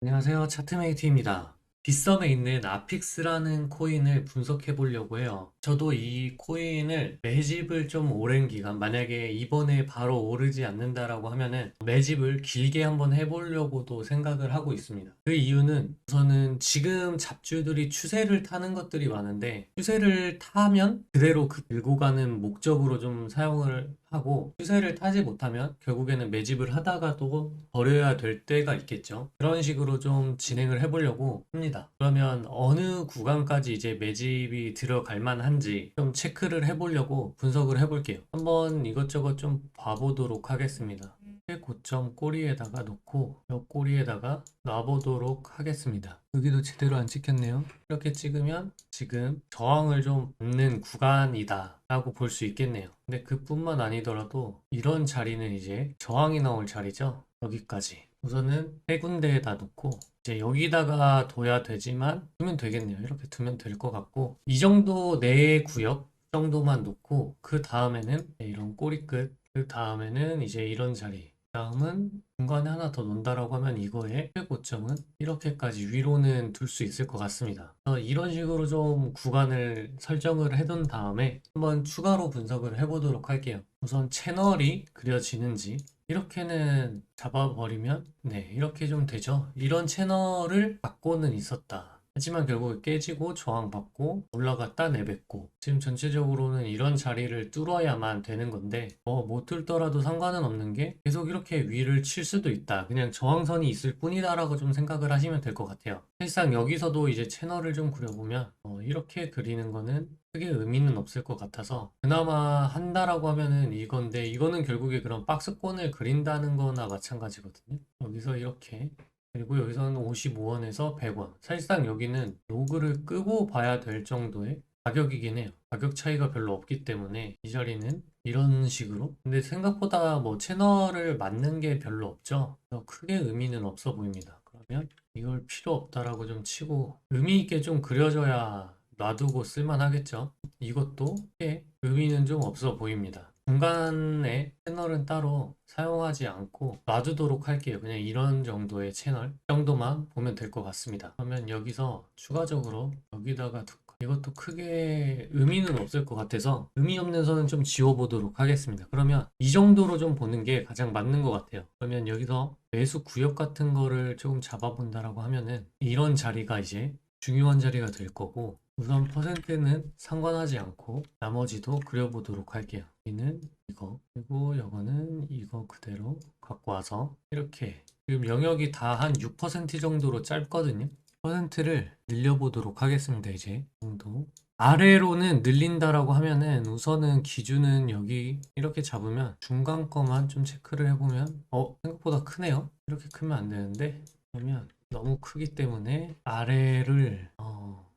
안녕하세요. 차트메이트입니다. 빗썸에 있는 아픽스라는 코인을 분석해 보려고 해요. 저도 이 코인을 매집을 좀 오랜 기간, 만약에 이번에 바로 오르지 않는다라고 하면은 매집을 길게 한번 해보려고도 생각을 하고 있습니다. 그 이유는 우선은 지금 잡주들이 추세를 타는 것들이 많은데 추세를 타면 그대로 그 들고 가는 목적으로 좀 사용을 하고 추세를 타지 못하면 결국에는 매집을 하다가도 버려야 될 때가 있겠죠. 그런 식으로 좀 진행을 해보려고 합니다. 그러면 어느 구간까지 이제 매집이 들어갈 만한지 좀 체크를 해보려고 분석을 해볼게요. 한번 이것저것 좀 봐보도록 하겠습니다. 고점 꼬리에다가 놓고 이 꼬리에다가 놔보도록 하겠습니다. 여기도 제대로 안 찍혔네요. 이렇게 찍으면 지금 저항을 좀 받는 구간이다 라고 볼 수 있겠네요. 근데 그뿐만 아니더라도 이런 자리는 이제 저항이 나올 자리죠. 여기까지 우선은 세 군데에다 놓고 이제 여기다가 둬야 되지만 두면 되겠네요. 이렇게 두면 될 것 같고 이 정도 내 구역 정도만 놓고 그 다음에는 이런 꼬리끝 그 다음에는 이제 이런 자리 다음은 중간에 하나 더 놓는다라고 하면 이거의 최고점은 이렇게까지 위로는 둘 수 있을 것 같습니다. 이런 식으로 좀 구간을 설정을 해둔 다음에 한번 추가로 분석을 해보도록 할게요. 우선 채널이 그려지는지 이렇게는 잡아버리면 네 이렇게 좀 되죠. 이런 채널을 갖고는 있었다. 하지만 결국 깨지고 저항받고 올라갔다 내뱉고 지금 전체적으로는 이런 자리를 뚫어야만 되는 건데 못 뚫더라도 상관은 없는 게 계속 이렇게 위를 칠 수도 있다. 그냥 저항선이 있을 뿐이다라고 좀 생각을 하시면 될 것 같아요. 사실상 여기서도 이제 채널을 좀 그려보면 이렇게 그리는 거는 크게 의미는 없을 것 같아서 그나마 한다라고 하면은 이건데 이거는 결국에 그런 박스권을 그린다는 거나 마찬가지거든요. 여기서 이렇게 그리고 여기서는 55원에서 100원. 사실상 여기는 로그를 끄고 봐야 될 정도의 가격이긴 해요. 가격 차이가 별로 없기 때문에 이 자리는 이런 식으로. 근데 생각보다 뭐 채널을 맞는 게 별로 없죠. 그래서 크게 의미는 없어 보입니다. 그러면 이걸 필요 없다라고 좀 치고 의미 있게 좀 그려져야 놔두고 쓸만하겠죠. 이것도 크게 의미는 좀 없어 보입니다. 중간에 채널은 따로 사용하지 않고 놔두도록 할게요. 그냥 이런 정도의 채널 정도만 보면 될 것 같습니다. 그러면 여기서 추가적으로 여기다가 이것도 크게 의미는 없을 것 같아서 의미 없는 선은 좀 지워보도록 하겠습니다. 그러면 이 정도로 좀 보는 게 가장 맞는 것 같아요. 그러면 여기서 매수 구역 같은 거를 조금 잡아본다라고 하면은 이런 자리가 이제 중요한 자리가 될 거고 우선 퍼센트는 상관하지 않고 나머지도 그려보도록 할게요. 여기는 이거 그리고 이거는 이거 그대로 갖고 와서 이렇게 지금 영역이 다 한 6% 정도로 짧거든요. 퍼센트를 늘려보도록 하겠습니다. 이제 정도 아래로는 늘린다라고 하면은 우선은 기준은 여기 이렇게 잡으면 중간 거만 좀 체크를 해보면 생각보다 크네요. 이렇게 크면 안 되는데 그러면 너무 크기 때문에 아래를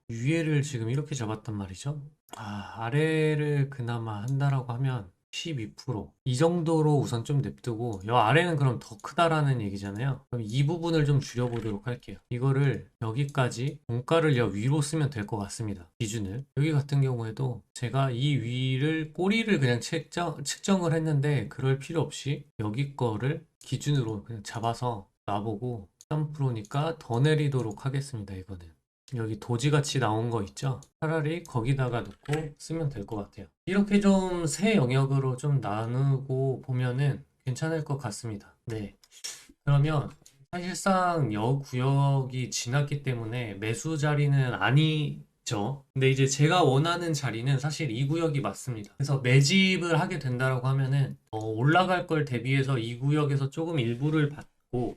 위에를 지금 이렇게 잡았단 말이죠. 아래를 그나마 한다라고 하면 12%이 정도로 우선 좀 냅두고 이 아래는 그럼 더 크다라는 얘기잖아요. 그럼 이 부분을 좀 줄여보도록 할게요. 이거를 여기까지 원가를 위로 쓰면 될 것 같습니다. 기준을 여기 같은 경우에도 제가 이 위를 꼬리를 그냥 측정을 했는데 그럴 필요 없이 여기 거를 기준으로 그냥 잡아서 놔보고 13%니까 더 내리도록 하겠습니다. 이거는 여기 도지같이 나온 거 있죠? 차라리 거기다가 놓고 쓰면 될 것 같아요. 이렇게 좀 세 영역으로 좀 나누고 보면은 괜찮을 것 같습니다. 네. 그러면 사실상 여구역이 지났기 때문에 매수 자리는 아니죠. 근데 이제 제가 원하는 자리는 사실 이 구역이 맞습니다. 그래서 매집을 하게 된다라고 하면은 올라갈 걸 대비해서 이 구역에서 조금 일부를 받고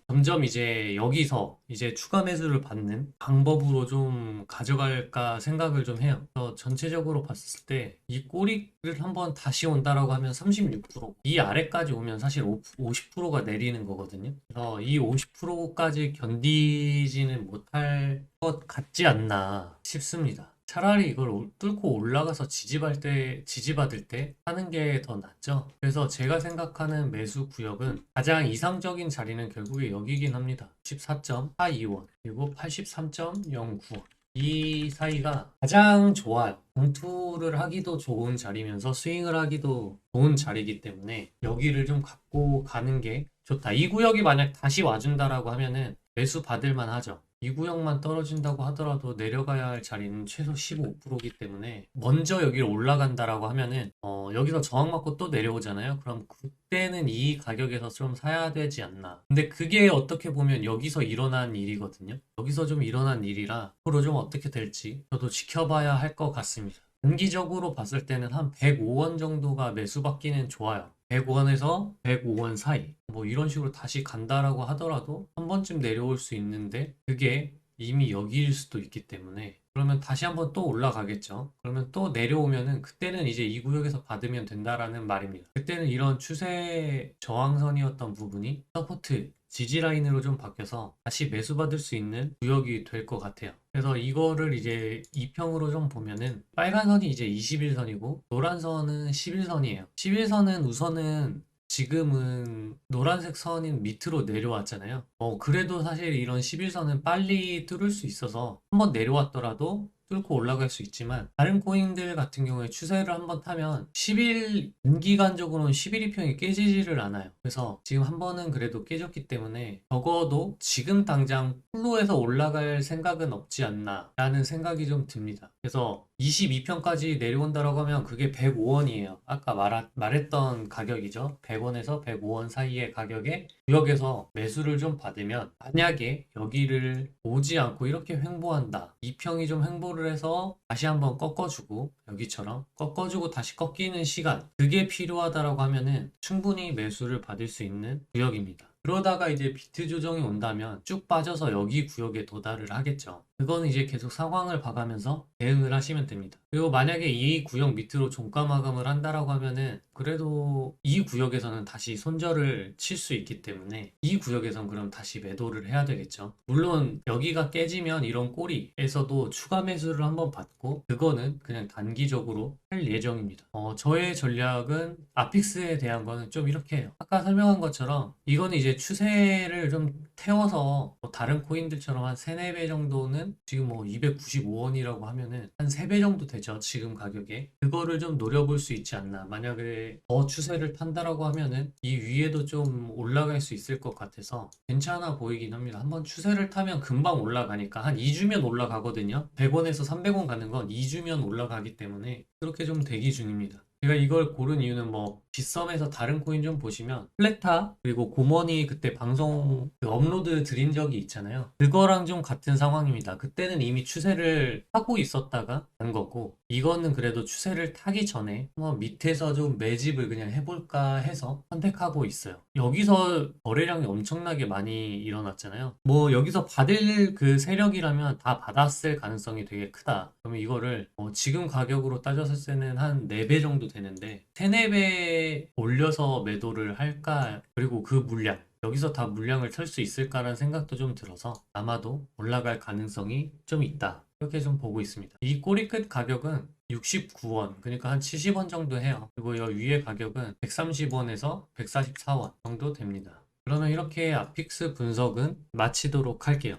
점점 이제 여기서 이제 추가 매수를 받는 방법으로 좀 가져갈까 생각을 좀 해요. 그래서 전체적으로 봤을 때 이 꼬리를 한번 다시 온다라고 하면 36%, 이 아래까지 오면 사실 50%가 내리는 거거든요. 그래서 이 50%까지 견디지는 못할 것 같지 않나 싶습니다. 차라리 이걸 뚫고 올라가서 지지받을 때 하는 게 더 낫죠. 그래서 제가 생각하는 매수 구역은 가장 이상적인 자리는 결국에 여기긴 합니다. 14.42원 그리고 83.09원 이 사이가 가장 좋아요. 공투를 하기도 좋은 자리면서 스윙을 하기도 좋은 자리이기 때문에 여기를 좀 갖고 가는 게 좋다. 이 구역이 만약 다시 와준다라고 하면은 매수 받을 만하죠. 이 구역만 떨어진다고 하더라도 내려가야 할 자리는 최소 15%이기 때문에 먼저 여기를 올라간다라고 하면은 여기서 저항 맞고 또 내려오잖아요. 그럼 그때는 이 가격에서 좀 사야 되지 않나. 근데 그게 어떻게 보면 여기서 일어난 일이거든요. 여기서 좀 일어난 일이라 앞으로 좀 어떻게 될지 저도 지켜봐야 할 것 같습니다. 단기적으로 봤을 때는 한 105원 정도가 매수받기는 좋아요. 105원에서 105원 사이 뭐 이런 식으로 다시 간다라고 하더라도 한 번쯤 내려올 수 있는데 그게 이미 여기일 수도 있기 때문에 그러면 다시 한번 또 올라가겠죠. 그러면 또 내려오면은 그때는 이제 이 구역에서 받으면 된다라는 말입니다. 그때는 이런 추세 저항선이었던 부분이 서포트 지지 라인으로 좀 바뀌어서 다시 매수받을 수 있는 구역이 될 것 같아요. 그래서 이거를 이제 2평으로 좀 보면은 빨간 선이 이제 21선이고 노란 선은 11선이에요. 11선은 우선은 지금은 노란색 선인 밑으로 내려왔잖아요. 그래도 사실 이런 11선은 빨리 뚫을 수 있어서 한번 내려왔더라도 뚫고 올라갈 수 있지만 다른 코인들 같은 경우에 추세를 한번 타면 10일 단기간적으로는 11이평이 깨지지를 않아요. 그래서 지금 한 번은 그래도 깨졌기 때문에 적어도 지금 당장 플로에서 올라갈 생각은 없지 않나 라는 생각이 좀 듭니다. 그래서 22평까지 내려온다라고 하면 그게 105원이에요. 아까 말했던 가격이죠. 100원에서 105원 사이의 가격에 구역에서 매수를 좀 받으면 만약에 여기를 오지 않고 이렇게 횡보한다. 2평이 좀 횡보를 해서 다시 한번 꺾어주고 여기처럼 꺾어주고 다시 꺾이는 시간 그게 필요하다라고 하면은 충분히 매수를 받을 수 있는 구역입니다. 그러다가 이제 비트 조정이 온다면 쭉 빠져서 여기 구역에 도달을 하겠죠. 그거는 이제 계속 상황을 봐가면서 대응을 하시면 됩니다. 그리고 만약에 이 구역 밑으로 종가 마감을 한다라고 하면은 그래도 이 구역에서는 다시 손절을 칠 수 있기 때문에 이 구역에선 그럼 다시 매도를 해야 되겠죠. 물론 여기가 깨지면 이런 꼬리에서도 추가 매수를 한번 받고 그거는 그냥 단기적으로 할 예정입니다. 저의 전략은 아픽스에 대한 거는 좀 이렇게 해요. 아까 설명한 것처럼 이거는 이제 추세를 좀 태워서 뭐 다른 코인들처럼 한 3, 4배 정도는 지금 뭐 295원이라고 하면은 한 3배 정도 되죠. 지금 가격에. 그거를 좀 노려볼 수 있지 않나. 만약에 더 추세를 탄다라고 하면은 이 위에도 좀 올라갈 수 있을 것 같아서 괜찮아 보이긴 합니다. 한번 추세를 타면 금방 올라가니까 한 2주면 올라가거든요. 100원에서 300원 가는 건 2주면 올라가기 때문에 그렇게 좀 대기 중입니다. 제가 이걸 고른 이유는 뭐 빗썸에서 다른 코인 좀 보시면 플레타 그리고 고머니 그때 방송 그 업로드 드린 적이 있잖아요. 그거랑 좀 같은 상황입니다. 그때는 이미 추세를 타고 있었다가 간 거고 이거는 그래도 추세를 타기 전에 한번 밑에서 좀 매집을 그냥 해볼까 해서 선택하고 있어요. 여기서 거래량이 엄청나게 많이 일어났잖아요. 뭐 여기서 받을 그 세력이라면 다 받았을 가능성이 되게 크다. 그러면 이거를 지금 가격으로 따졌을 때는 한 4배 정도 되는데 3, 4배 올려서 매도를 할까? 그리고 그 물량 여기서 다 물량을 털 수 있을까라는 생각도 좀 들어서 아마도 올라갈 가능성이 좀 있다. 이렇게 좀 보고 있습니다. 이 꼬리끝 가격은 69원, 그러니까 한 70원 정도 해요. 그리고 이 위에 가격은 130원에서 144원 정도 됩니다. 그러면 이렇게 아픽스 분석은 마치도록 할게요.